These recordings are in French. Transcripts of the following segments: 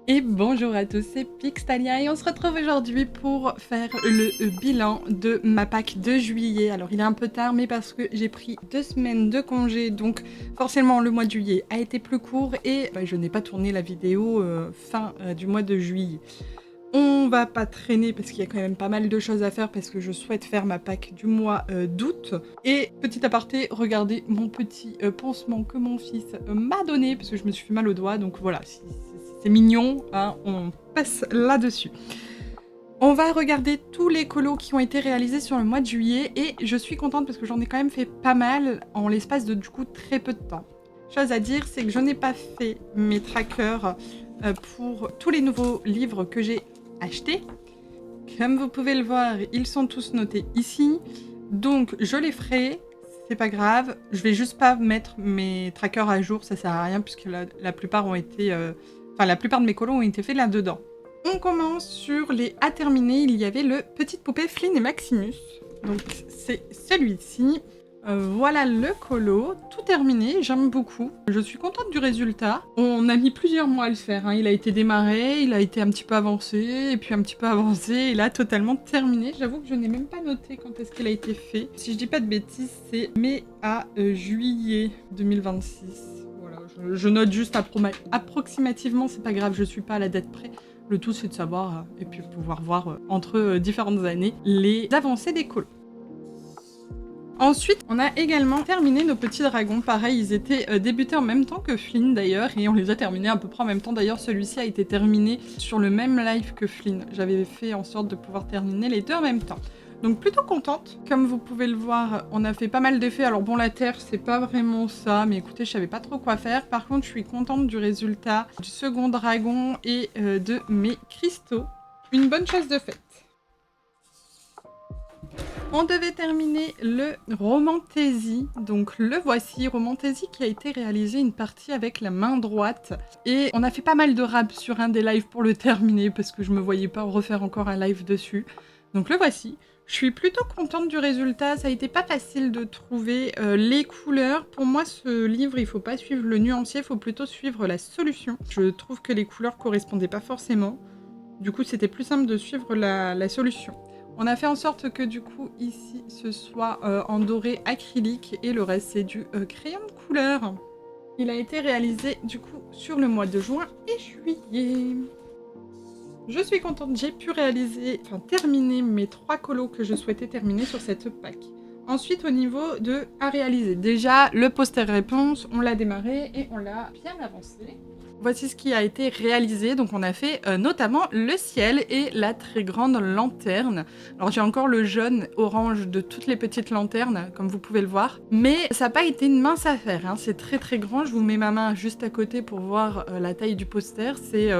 Et bonjour à tous, c'est Pixtalia et on se retrouve aujourd'hui pour faire le bilan de ma pack de juillet. Alors il est un peu tard mais parce que j'ai pris 2 semaines de congé, donc forcément le mois de juillet a été plus court et je n'ai pas tourné la vidéo fin du mois de juillet. On va pas traîner parce qu'il y a quand même pas mal de choses à faire parce que je souhaite faire ma pack du mois d'août. Et petit aparté, regardez mon petit pansement que mon fils m'a donné parce que je me suis fait mal au doigt, donc voilà, c'est mignon, hein, on passe là-dessus. On va regarder tous les colos qui ont été réalisés sur le mois de juillet et je suis contente parce que j'en ai quand même fait pas mal en l'espace de du coup très peu de temps. Chose à dire, c'est que je n'ai pas fait mes trackers pour tous les nouveaux livres que j'ai achetés. Comme vous pouvez le voir, ils sont tous notés ici. Donc je les ferai, c'est pas grave. Je vais juste pas mettre mes trackers à jour, ça sert à rien puisque la plupart ont été... la plupart de mes colos ont été faits là-dedans. On commence sur les à terminer. Il y avait le Petite Poupée Flynn et Maximus. Donc c'est celui-ci. Voilà le colo, tout terminé, j'aime beaucoup. Je suis contente du résultat. On a mis plusieurs mois à le faire, hein. Il a été démarré, il a été un petit peu avancé, et puis un petit peu avancé, et là totalement terminé. J'avoue que je n'ai même pas noté quand est-ce qu'il a été fait. Si je dis pas de bêtises, c'est mai à juillet 2026. Voilà, je note juste approximativement, c'est pas grave, je suis pas à la date près. Le tout c'est de savoir, et puis pouvoir voir entre différentes années, les avancées des colos. Ensuite, on a également terminé nos petits dragons. Pareil, ils étaient débutés en même temps que Flynn d'ailleurs, et on les a terminés à peu près en même temps. D'ailleurs, celui-ci a été terminé sur le même live que Flynn. J'avais fait en sorte de pouvoir terminer les deux en même temps. Donc plutôt contente. Comme vous pouvez le voir, on a fait pas mal d'effets. Alors bon, la terre, c'est pas vraiment ça, mais écoutez, je savais pas trop quoi faire. Par contre, je suis contente du résultat du second dragon et de mes cristaux. Une bonne chose de faite. On devait terminer le Romantaisie, donc le voici, Romantaisie qui a été réalisé une partie avec la main droite. Et on a fait pas mal de rap sur un des lives pour le terminer, parce que je me voyais pas refaire encore un live dessus. Donc le voici. Je suis plutôt contente du résultat, ça a été pas facile de trouver les couleurs. Pour moi, ce livre, il faut pas suivre le nuancier, il faut plutôt suivre la solution. Je trouve que les couleurs correspondaient pas forcément. Du coup, c'était plus simple de suivre la solution. On a fait en sorte que du coup ici ce soit en doré acrylique et le reste c'est du crayon de couleur. Il a été réalisé du coup sur le mois de juin et juillet. Je suis contente, j'ai pu terminer mes 3 colos que je souhaitais terminer sur cette pack. Ensuite au niveau de à réaliser, déjà le poster réponse, on l'a démarré et on l'a bien avancé. Voici ce qui a été réalisé, donc on a fait notamment le ciel et la très grande lanterne. Alors j'ai encore le jaune orange de toutes les petites lanternes, comme vous pouvez le voir, mais ça n'a pas été une mince affaire, hein. C'est très très grand, je vous mets ma main juste à côté pour voir la taille du poster, c'est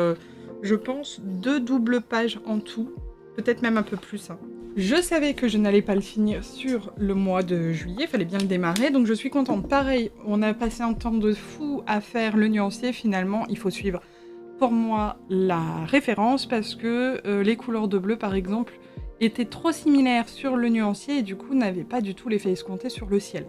je pense 2 doubles pages en tout, peut-être même un peu plus, hein. Je savais que je n'allais pas le finir sur le mois de juillet, fallait bien le démarrer, donc je suis contente. Pareil, on a passé un temps de fou à faire le nuancier, finalement, il faut suivre pour moi la référence, parce que les couleurs de bleu, par exemple, étaient trop similaires sur le nuancier, et du coup n'avaient pas du tout l'effet escompté sur le ciel.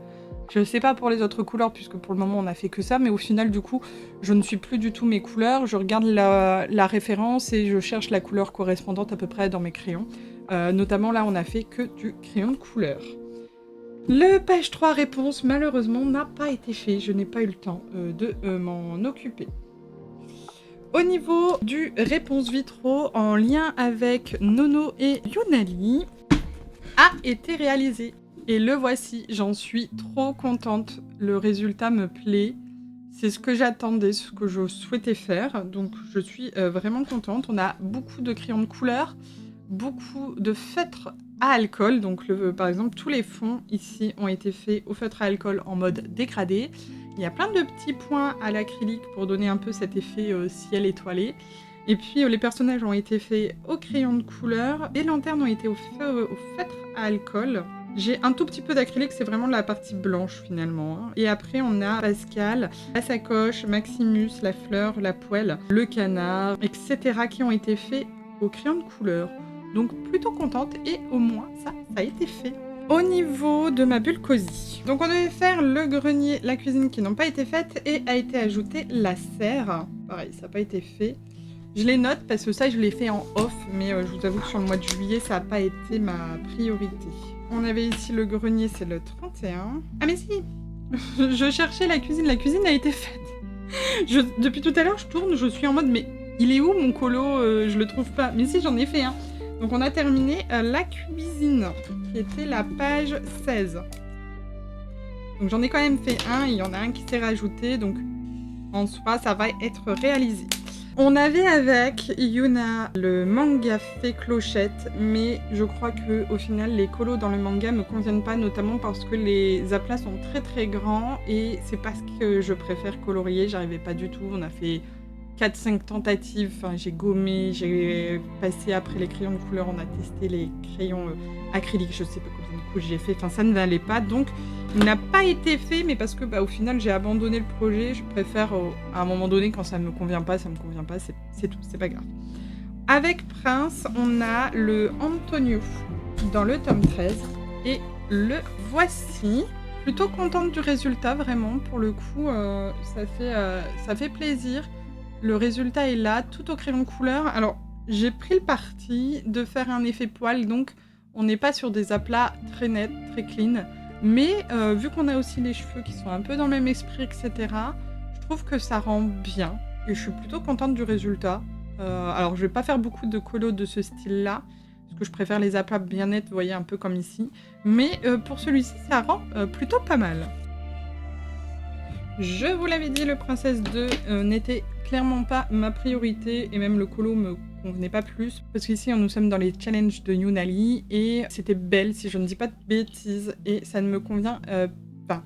Je ne sais pas pour les autres couleurs, puisque pour le moment on a fait que ça, mais au final, du coup, je ne suis plus du tout mes couleurs, je regarde la référence et je cherche la couleur correspondante à peu près dans mes crayons. Notamment là, on n'a fait que du crayon de couleur. Le page 3 réponse, malheureusement, n'a pas été fait. Je n'ai pas eu le temps de m'en occuper. Au niveau du réponse vitraux, en lien avec Nono et Yunali, a été réalisé. Et le voici, j'en suis trop contente. Le résultat me plaît. C'est ce que j'attendais, ce que je souhaitais faire. Donc je suis vraiment contente. On a beaucoup de crayons de couleur, beaucoup de feutres à alcool. Donc par exemple, tous les fonds ici ont été faits au feutre à alcool en mode dégradé. Il y a plein de petits points à l'acrylique pour donner un peu cet effet ciel étoilé. Et puis les personnages ont été faits au crayon de couleur. Les lanternes ont été au feutre à alcool. J'ai un tout petit peu d'acrylique, c'est vraiment la partie blanche finalement, hein. Et après on a Pascal, la sacoche, Maximus, la fleur, la poêle, le canard, etc. qui ont été faits au crayon de couleur. Donc plutôt contente et au moins ça a été fait. Au niveau de ma bulle cosy, donc on devait faire le grenier, la cuisine qui n'ont pas été faites et a été ajoutée la serre. Pareil, ça n'a pas été fait. Je les note parce que ça, je l'ai fait en off, mais je vous avoue que sur le mois de juillet, ça n'a pas été ma priorité. On avait ici le grenier, c'est le 31. Ah mais si je cherchais la cuisine a été faite. Depuis tout à l'heure, je tourne, je suis en mode, mais il est où mon colo? Je le trouve pas. Mais si, j'en ai fait un. Donc on a terminé la cuisine, qui était la page 16. Donc j'en ai quand même fait un, il y en a un qui s'est rajouté, donc en soi, ça va être réalisé. On avait avec Yuna le manga fait clochette, mais je crois que au final les colos dans le manga me conviennent pas, notamment parce que les aplats sont très très grands et c'est pas ce que je préfère colorier, j'arrivais pas du tout, on a fait 4-5 tentatives, enfin, j'ai gommé, j'ai passé après les crayons de couleur, on a testé les crayons acryliques, je sais pas combien de coups j'ai fait, enfin ça ne valait pas, donc il n'a pas été fait, mais parce que au final j'ai abandonné le projet, je préfère à un moment donné quand ça me convient pas, c'est tout, c'est pas grave. Avec Prince, on a le Antonio dans le tome 13 et le voici. Plutôt contente du résultat, vraiment, pour le coup, ça fait plaisir. Le résultat est là, tout au crayon de couleur. Alors, j'ai pris le parti de faire un effet poil, donc on n'est pas sur des aplats très nets, très clean. Mais vu qu'on a aussi les cheveux qui sont un peu dans le même esprit, etc., je trouve que ça rend bien. Et je suis plutôt contente du résultat. Alors, je vais pas faire beaucoup de colos de ce style-là, parce que je préfère les aplats bien nets, vous voyez, un peu comme ici. Mais pour celui-ci, ça rend plutôt pas mal. Je vous l'avais dit, le Princesse 2 n'était clairement pas ma priorité, et même le colo me convenait pas plus, parce qu'ici nous sommes dans les challenges de Yoonali, et c'était belle si je ne dis pas de bêtises, et ça ne me convient pas.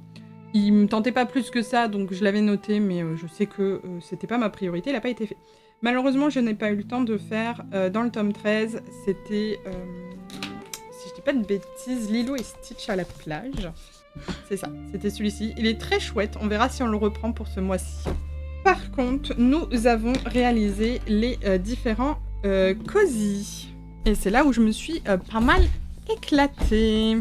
Il me tentait pas plus que ça, donc je l'avais noté, mais je sais que c'était pas ma priorité, il n'a pas été fait. Malheureusement, je n'ai pas eu le temps de faire dans le tome 13, c'était, si je dis pas de bêtises, Lilo et Stitch à la plage. C'est ça, c'était celui-ci. Il est très chouette, on verra si on le reprend pour ce mois-ci. Par contre, nous avons réalisé les différents cosy. Et c'est là où je me suis pas mal éclatée.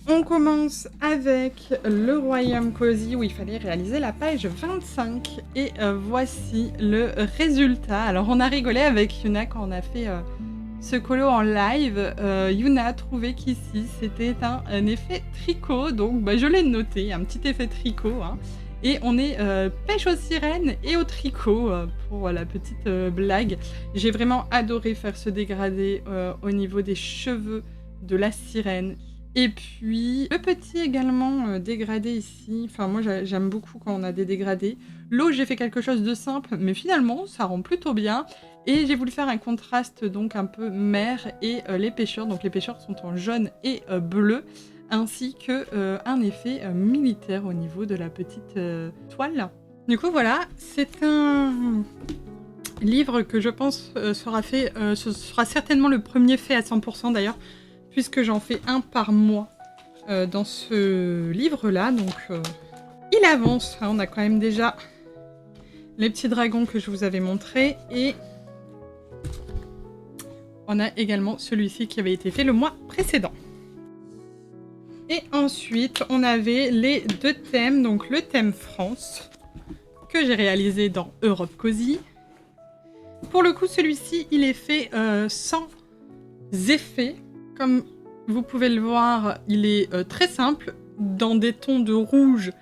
On commence avec le Royaume Cozy où il fallait réaliser la page 25. Et voici le résultat. Alors on a rigolé avec Yuna quand on a fait ce colo en live. Yuna a trouvé qu'ici c'était un effet tricot. Donc je l'ai noté, un petit effet tricot. Hein. Et on est pêche aux sirènes et au tricot pour la petite blague. J'ai vraiment adoré faire ce dégradé au niveau des cheveux de la sirène. Et puis, le petit également dégradé ici. Enfin, moi, j'aime beaucoup quand on a des dégradés. L'eau, j'ai fait quelque chose de simple, mais finalement, ça rend plutôt bien. Et j'ai voulu faire un contraste, donc, un peu mer et les pêcheurs. Donc, les pêcheurs sont en jaune et bleu, ainsi qu'un effet militaire au niveau de la petite toile. Du coup, voilà, c'est un livre que je pense sera fait... ce sera certainement le premier fait à 100% d'ailleurs, puisque j'en fais un par mois dans ce livre-là, donc il avance. Hein, on a quand même déjà les petits dragons que je vous avais montrés, et on a également celui-ci qui avait été fait le mois précédent. Et ensuite, on avait les deux thèmes, donc le thème France, que j'ai réalisé dans Europe Cozy. Pour le coup, celui-ci, il est fait sans effet. Comme vous pouvez le voir, il est très simple, dans des tons de rouge,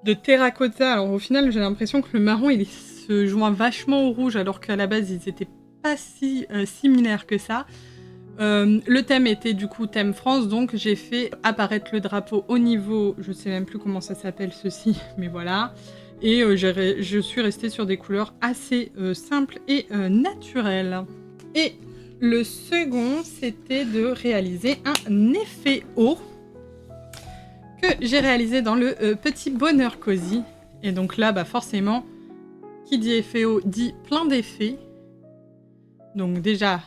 de terracotta. Alors au final, j'ai l'impression que le marron, il se joint vachement au rouge, alors qu'à la base, ils n'étaient pas si similaires que ça. Le thème était du coup thème France, donc j'ai fait apparaître le drapeau au niveau, je sais même plus comment ça s'appelle ceci, mais voilà. Et je suis restée sur des couleurs assez simples et naturelles. Et le second, c'était de réaliser un effet eau que j'ai réalisé dans le petit bonheur cosy. Et donc là, forcément, qui dit effet eau dit plein d'effets. Donc déjà,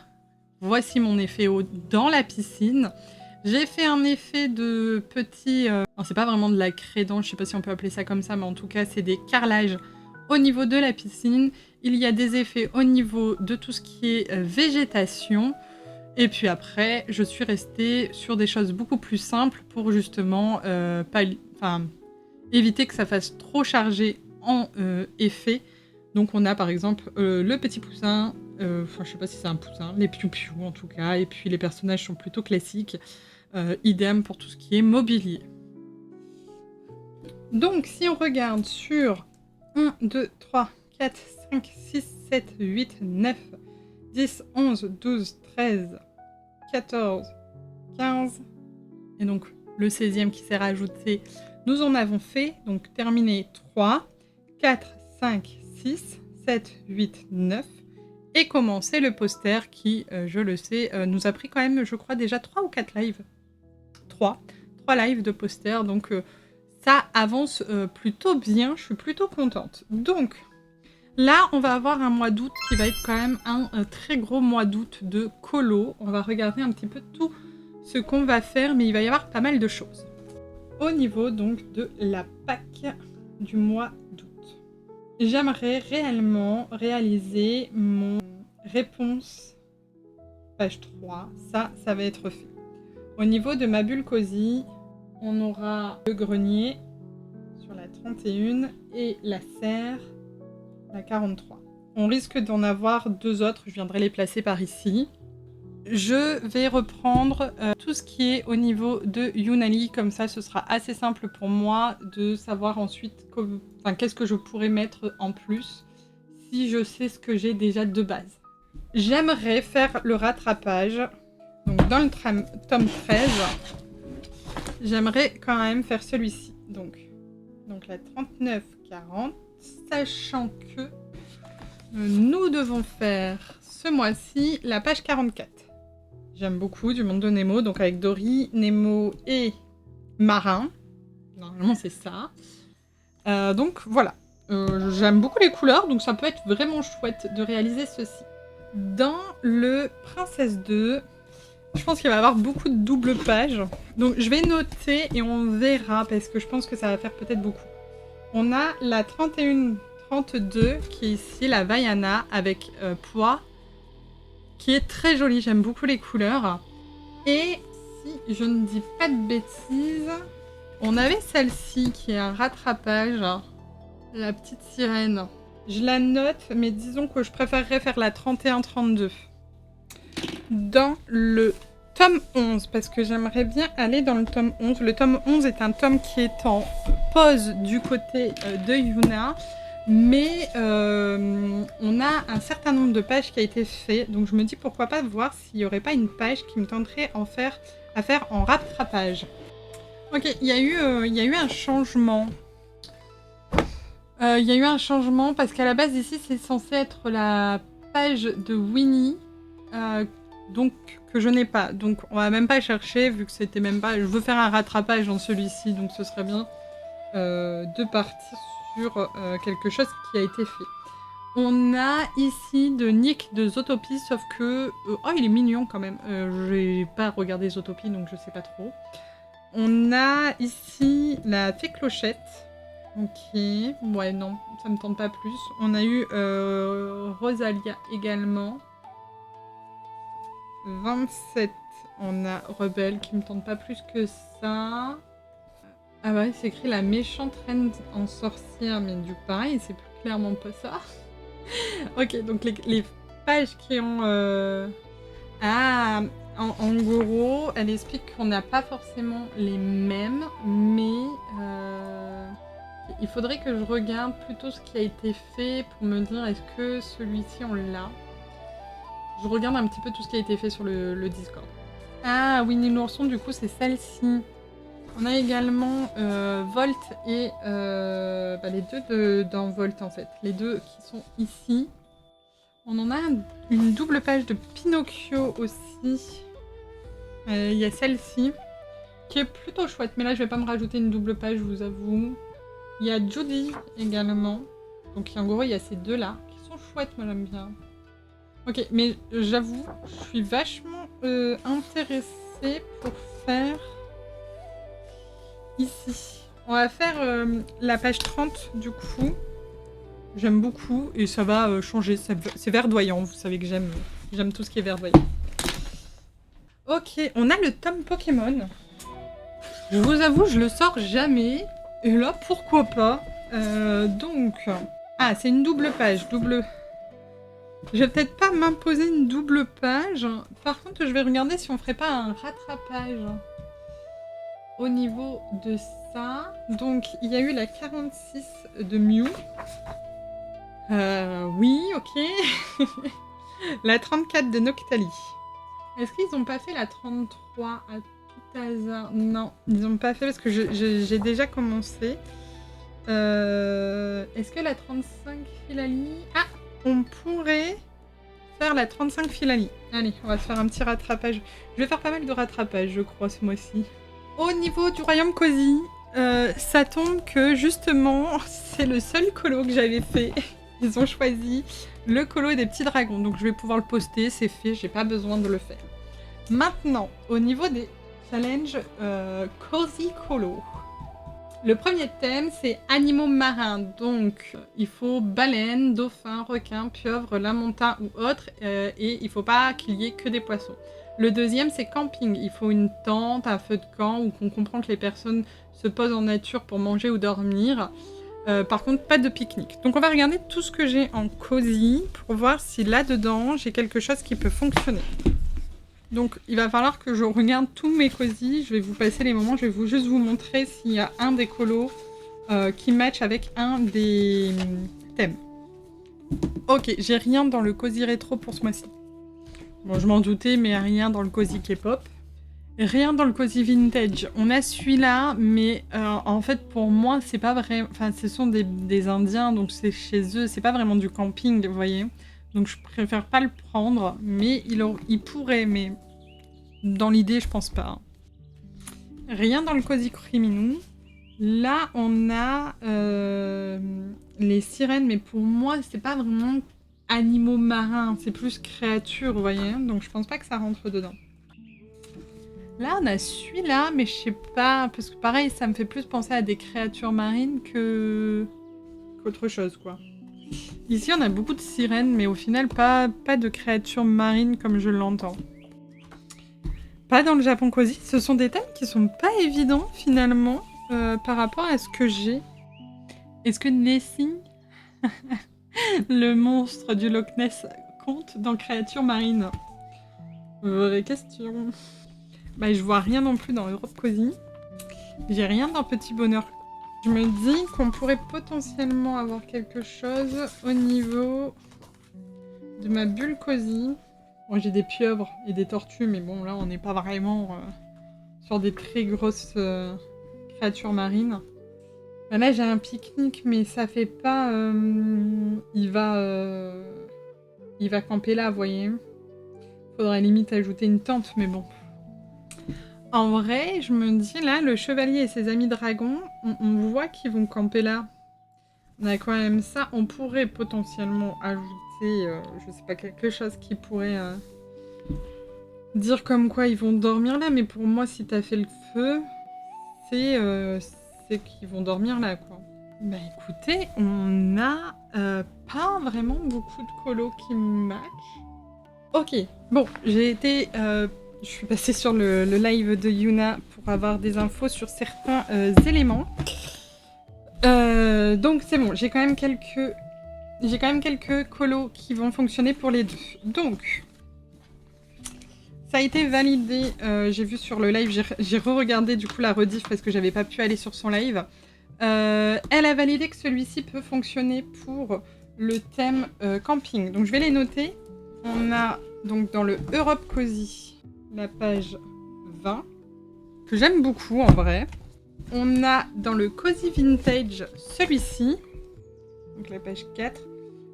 voici mon effet eau dans la piscine. J'ai fait un effet de petit... c'est pas vraiment de la crédence, je sais pas si on peut appeler ça comme ça, mais en tout cas, c'est des carrelages au niveau de la piscine. Il y a des effets au niveau de tout ce qui est végétation. Et puis après, je suis restée sur des choses beaucoup plus simples pour justement éviter que ça fasse trop chargé en effet Donc on a par exemple le petit poussin, enfin je sais pas si c'est un poussin, les piou-piou en tout cas, et puis les personnages sont plutôt classiques. Idem pour tout ce qui est mobilier. Donc si on regarde sur 1, 2, 3, 4, 5, 6, 7, 8, 9, 10, 11, 12, 13, 14, 15, et donc le 16e qui s'est rajouté, nous en avons fait, donc terminé 3, 4, 5, 6, 7, 8, 9, et commencer le poster qui, je le sais, nous a pris quand même, je crois, déjà 3 ou 4 lives. 3 lives de poster, donc ça avance plutôt bien, je suis plutôt contente. Donc là, on va avoir un mois d'août qui va être quand même un très gros mois d'août de colo. On va regarder un petit peu tout ce qu'on va faire, mais il va y avoir pas mal de choses. Au niveau donc de la PAC du mois d'août, j'aimerais réellement réaliser mon réponse page 3. Ça va être fait. Au niveau de ma bulle cosy, on aura le grenier sur la 31 et la serre, la 43. On risque d'en avoir 2 autres, je viendrai les placer par ici. Je vais reprendre tout ce qui est au niveau de Yunali, comme ça ce sera assez simple pour moi de savoir ensuite qu'est-ce que je pourrais mettre en plus si je sais ce que j'ai déjà de base. J'aimerais faire le rattrapage. Donc dans le tome 13, j'aimerais quand même faire celui-ci. Donc la 39-40, sachant que nous devons faire ce mois-ci la page 44. J'aime beaucoup du monde de Nemo, donc avec Dory, Nemo et Marin. Normalement c'est ça. Donc voilà. J'aime beaucoup les couleurs, donc ça peut être vraiment chouette de réaliser ceci. Dans le Princesse 2, je pense qu'il va y avoir beaucoup de doubles pages. Donc je vais noter et on verra parce que je pense que ça va faire peut-être beaucoup. On a la 31-32 qui est ici, la Vaiana avec poids, qui est très jolie. J'aime beaucoup les couleurs. Et si je ne dis pas de bêtises, on avait celle-ci qui est un rattrapage, la petite sirène. Je la note, mais disons que je préférerais faire la 31-32. Dans le tome 11, parce que j'aimerais bien aller dans le tome 11. Le tome 11 est un tome qui est en pause du côté de Yuna, mais on a un certain nombre de pages qui a été fait, donc je me dis pourquoi pas voir s'il n'y aurait pas une page qui me tenterait à faire en rattrapage. Ok, il y a eu un changement. Il y a eu un changement parce qu'à la base ici c'est censé être la page de Winnie, donc que je n'ai pas. Donc on va même pas chercher vu que c'était même pas. Je veux faire un rattrapage dans celui-ci, donc ce serait bien de partir sur quelque chose qui a été fait. On a ici de Nick de Zootopie, sauf que oh il est mignon quand même. J'ai pas regardé Zootopie donc je sais pas trop. On a ici la fée Clochette. Ok, ouais non, ça me tente pas plus. On a eu Rosalia également. 27, on a Rebelle qui me tente pas plus que ça. Ah ouais, c'est écrit la méchante reine en sorcière, mais du coup pareil, c'est plus clairement pas ça. Ok, donc les pages qui ont... Ah, en gros, elle explique qu'on n'a pas forcément les mêmes, mais... Il faudrait que je regarde plutôt ce qui a été fait pour me dire est-ce que celui-ci on l'a. Je regarde un petit peu tout ce qui a été fait sur le Discord. Ah, Winnie l'ourson, du coup, c'est celle-ci. On a également Volt et les deux dans Volt en fait. Les deux qui sont ici. On en a une double page de Pinocchio aussi. Il y a celle-ci qui est plutôt chouette, mais là je vais pas me rajouter une double page, je vous avoue. Il y a Judy également. Donc en gros, il y a ces deux-là qui sont chouettes, moi j'aime bien. Ok, mais j'avoue, je suis vachement intéressée pour faire ici. On va faire la page 30 du coup. J'aime beaucoup et ça va changer. C'est verdoyant, vous savez que j'aime tout ce qui est verdoyant. Ok, on a le tome Pokémon. Je vous avoue, je le sors jamais. Et là, pourquoi pas. Donc, Ah, c'est une double page, double... Je vais peut-être pas m'imposer une double page. Par contre, je vais regarder si on ferait pas un rattrapage au niveau de ça. Donc, il y a eu la 46 de Mew. Oui, ok. La 34 de Noctali. Est-ce qu'ils ont pas fait la 33 à tout hasard? Non, ils ont pas fait parce que j'ai déjà commencé. Est-ce que la 35 Filali... Ah, on pourrait faire la 35 Filali. Allez, on va se faire un petit rattrapage. Je vais faire pas mal de rattrapage, je crois, ce mois-ci. Au niveau du royaume Cozy, ça tombe que justement, c'est le seul colo que j'avais fait. Ils ont choisi le colo des petits dragons. Donc je vais pouvoir le poster, c'est fait, j'ai pas besoin de le faire. Maintenant, au niveau des challenges Cozy Colo. Le premier thème, c'est animaux marins. Donc, il faut baleine, dauphin, requin, pieuvre, lamontin ou autre. Et il faut pas qu'il y ait que des poissons. Le deuxième, c'est camping. Il faut une tente, un feu de camp, où qu'on comprend que les personnes se posent en nature pour manger ou dormir. Par contre, pas de pique-nique. Donc, on va regarder tout ce que j'ai en cosy pour voir si là-dedans, j'ai quelque chose qui peut fonctionner. Donc, il va falloir que je regarde tous mes cosy. Je vais vous passer les moments. Je vais juste vous montrer s'il y a un des colos qui match avec un des thèmes. Ok, j'ai rien dans le cosy rétro pour ce mois-ci. Bon, je m'en doutais, mais rien dans le cosy K-pop. Rien dans le cosy vintage. On a celui-là, mais en fait, pour moi, c'est pas vrai. Enfin, ce sont des Indiens, donc c'est chez eux. C'est pas vraiment du camping, vous voyez. Donc je préfère pas le prendre, mais il pourrait, mais dans l'idée, je pense pas. Rien dans le cosy criminou. Là, on a les sirènes, mais pour moi, c'est pas vraiment animaux marins, c'est plus créatures, vous voyez. Donc je pense pas que ça rentre dedans. Là, on a celui-là, mais je sais pas, parce que pareil, ça me fait plus penser à des créatures marines qu'autre chose, quoi. Ici, on a beaucoup de sirènes, mais au final, pas de créatures marines comme je l'entends. Pas dans le Japon Cozy. Ce sont des thèmes qui sont pas évidents, finalement, par rapport à ce que j'ai. Est-ce que Nessie, le monstre du Loch Ness, compte dans créatures marines? Vraie question. Bah, je vois rien non plus dans Europe Cozy. J'ai rien dans Petit Bonheur. Je me dis qu'on pourrait potentiellement avoir quelque chose au niveau de ma bulle Cozy. Bon, j'ai des pieuvres et des tortues, mais bon, là, on n'est pas vraiment sur des très grosses créatures marines. Ben là, j'ai un pique-nique, mais ça fait pas... il va camper là, vous voyez. Faudrait limite ajouter une tente, mais bon. En vrai, je me dis, là, le chevalier et ses amis dragons, on voit qu'ils vont camper là. On a quand même ça. On pourrait potentiellement ajouter, je sais pas, quelque chose qui pourrait dire comme quoi ils vont dormir là. Mais pour moi, si t'as fait le feu, c'est qu'ils vont dormir là, quoi. Bah écoutez, on a pas vraiment beaucoup de colos qui matchent. Ok, bon, j'ai été... je suis passée sur le live de Yuna pour avoir des infos sur certains éléments. Donc c'est bon, j'ai quand même quelques colos qui vont fonctionner pour les deux. Donc, ça a été validé, j'ai vu sur le live, j'ai re-regardé du coup la rediff parce que j'avais pas pu aller sur son live. Elle a validé que celui-ci peut fonctionner pour le thème camping. Donc je vais les noter. On a donc dans le Europe Cozy la page 20, que j'aime beaucoup en vrai. On a dans le Cozy Vintage celui-ci, donc la page 4.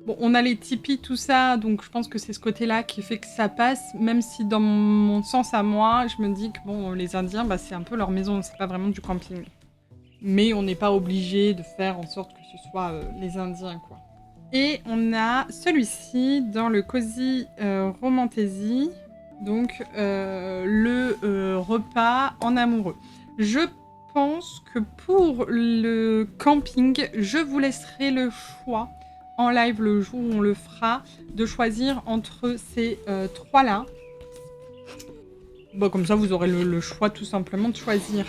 Bon, on a les Tipeee, tout ça, donc je pense que c'est ce côté-là qui fait que ça passe, même si dans mon sens à moi, je me dis que bon, les Indiens, bah, c'est un peu leur maison, c'est pas vraiment du camping. Mais on n'est pas obligé de faire en sorte que ce soit les Indiens, quoi. Et on a celui-ci dans le Cozy Romantasy, donc le repas en amoureux. Je pense que pour le camping, je vous laisserai le choix en live le jour où on le fera, de choisir entre ces trois-là. Bon, comme ça, vous aurez le choix tout simplement de choisir.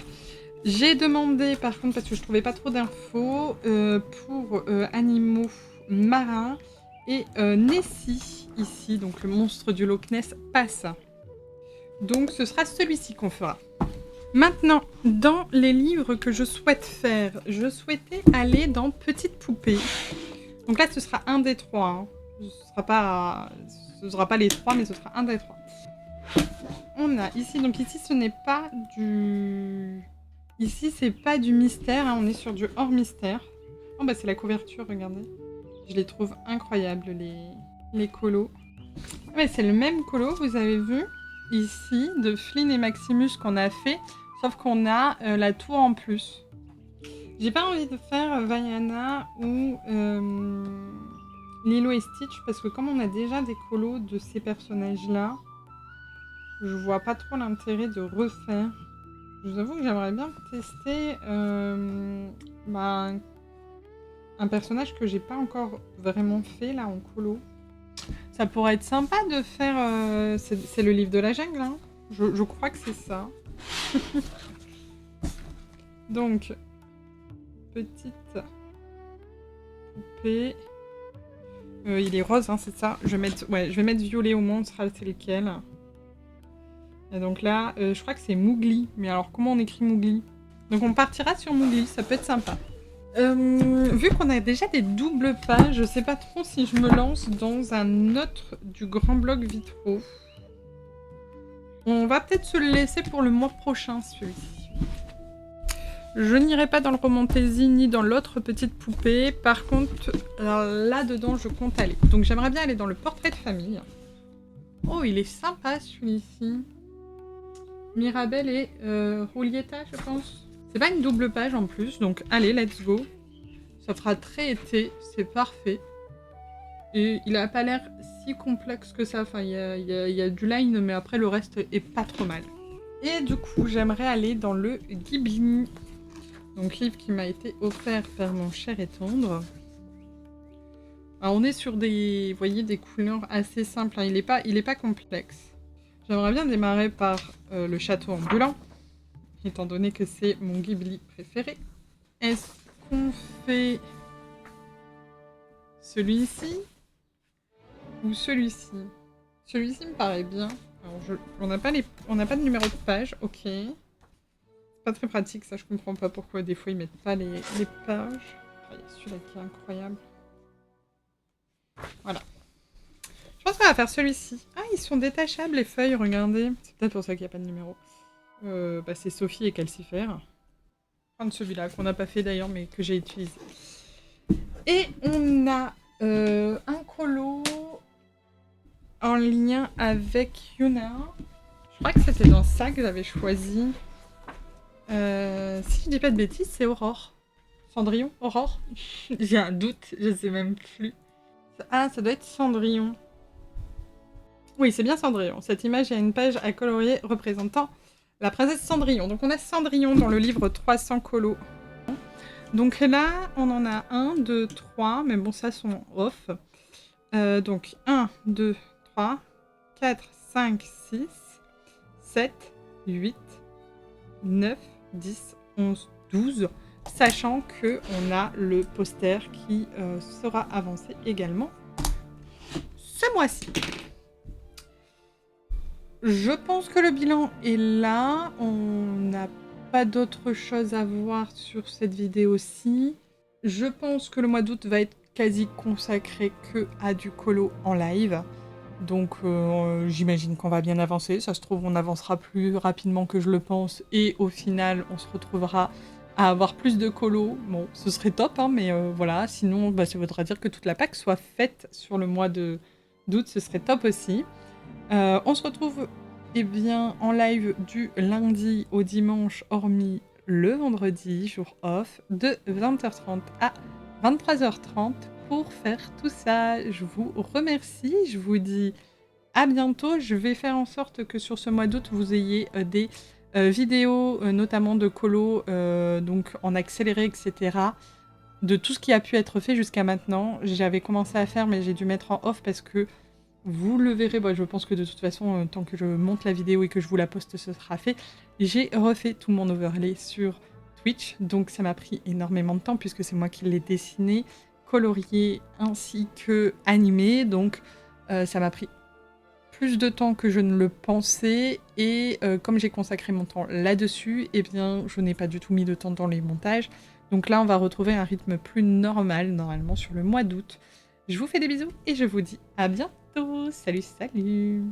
J'ai demandé, par contre, parce que je trouvais pas trop d'infos, pour animaux marin. Et Nessie, ici, donc le monstre du Loch Ness, passe. Donc ce sera celui-ci qu'on fera. Maintenant, dans les livres que je souhaite faire, je souhaitais aller dans Petite Poupée. Donc là, ce sera un des trois. Hein. Ce sera pas les trois, mais ce sera un des trois. On a ici, donc ici, ce n'est pas du... Ici, c'est pas du mystère, hein, on est sur du hors mystère. Oh bah c'est la couverture, regardez. Je les trouve incroyables, les colos. Ah, mais c'est le même colo, vous avez vu, ici, de Flynn et Maximus qu'on a fait, sauf qu'on a la tour en plus. J'ai pas envie de faire Vaiana ou Lilo et Stitch, parce que comme on a déjà des colos de ces personnages-là, je vois pas trop l'intérêt de refaire. Je vous avoue que j'aimerais bien tester un personnage que j'ai pas encore vraiment fait là en colo. Ça pourrait être sympa de faire... c'est le livre de la jungle, hein. Je crois que c'est ça. Donc, petite poupée. Il est rose, hein, c'est ça. Je vais mettre violet au monde, c'est lequel. Et donc là, je crois que c'est Mowgli. Mais alors, comment on écrit Mowgli? Donc on partira sur Mowgli, ça peut être sympa. Vu qu'on a déjà des doubles pages, je sais pas trop si je me lance dans un autre du grand bloc vitraux. On va peut-être se le laisser pour le mois prochain, celui-ci. Je n'irai pas dans le Romantasy ni dans l'autre Petite Poupée. Par contre, là-dedans, je compte aller. Donc j'aimerais bien aller dans le portrait de famille. Oh, il est sympa, celui-ci. Mirabelle et Julieta, je pense. C'est pas une double page en plus, donc allez, let's go. Ça fera très été, c'est parfait. Et il a pas l'air si complexe que ça. Enfin, il y a du line, mais après le reste est pas trop mal. Et du coup, j'aimerais aller dans le Ghibli. Donc livre qui m'a été offert par mon cher et tendre. Alors, on est sur des, vous voyez, des couleurs assez simples. Hein. Il est pas complexe. J'aimerais bien démarrer par le château ambulant, étant donné que c'est mon Ghibli préféré. Est-ce qu'on fait celui-ci ou celui-ci? Celui-ci me paraît bien. Alors on n'a pas de numéro de page, ok. C'est pas très pratique, ça je comprends pas pourquoi des fois ils mettent pas les pages. Ah, il y a celui-là qui est incroyable. Voilà. Je pense qu'on va faire celui-ci. Ah, ils sont détachables les feuilles, regardez. C'est peut-être pour ça qu'il n'y a pas de numéro. C'est Sophie et Calcifère. Prendre celui-là, qu'on n'a pas fait d'ailleurs, mais que j'ai utilisé. Et on a un colo en lien avec Yuna. Je crois que c'était dans ça que j'avais choisi. Si je dis pas de bêtises, c'est Aurore. Cendrillon? Aurore? J'ai un doute, je sais même plus. Ah, ça doit être Cendrillon. Oui, c'est bien Cendrillon. Cette image a une page à colorier représentant la princesse Cendrillon. Donc on a Cendrillon dans le livre 300 colos. Donc là, on en a 1, 2, 3, mais bon, ça sont off. Donc 1, 2, 3, 4, 5, 6, 7, 8, 9, 10, 11, 12, sachant qu'on a le poster qui sera avancé également ce mois-ci. Je pense que le bilan est là. On n'a pas d'autre chose à voir sur cette vidéo-ci. Je pense que le mois d'août va être quasi consacré que à du colo en live. Donc j'imagine qu'on va bien avancer. Ça se trouve, on avancera plus rapidement que je le pense. Et au final, on se retrouvera à avoir plus de colo. Bon, ce serait top, hein, mais voilà. Sinon, ça voudra dire que toute la PAC soit faite sur le mois d'août. Ce serait top aussi. On se retrouve en live du lundi au dimanche, hormis le vendredi, jour off, de 20h30 à 23h30 pour faire tout ça. Je vous remercie, je vous dis à bientôt. Je vais faire en sorte que sur ce mois d'août, vous ayez des vidéos, notamment de colo, donc en accéléré, etc. De tout ce qui a pu être fait jusqu'à maintenant. J'avais commencé à faire, mais j'ai dû mettre en off parce que vous le verrez, je pense que de toute façon, tant que je monte la vidéo et que je vous la poste, ce sera fait. J'ai refait tout mon overlay sur Twitch, donc ça m'a pris énormément de temps puisque c'est moi qui l'ai dessiné, colorié ainsi que animé, donc ça m'a pris plus de temps que je ne le pensais, et comme j'ai consacré mon temps là-dessus, eh bien je n'ai pas du tout mis de temps dans les montages. Donc là on va retrouver un rythme plus normal, normalement sur le mois d'août. Je vous fais des bisous et je vous dis à bientôt. Salut, salut!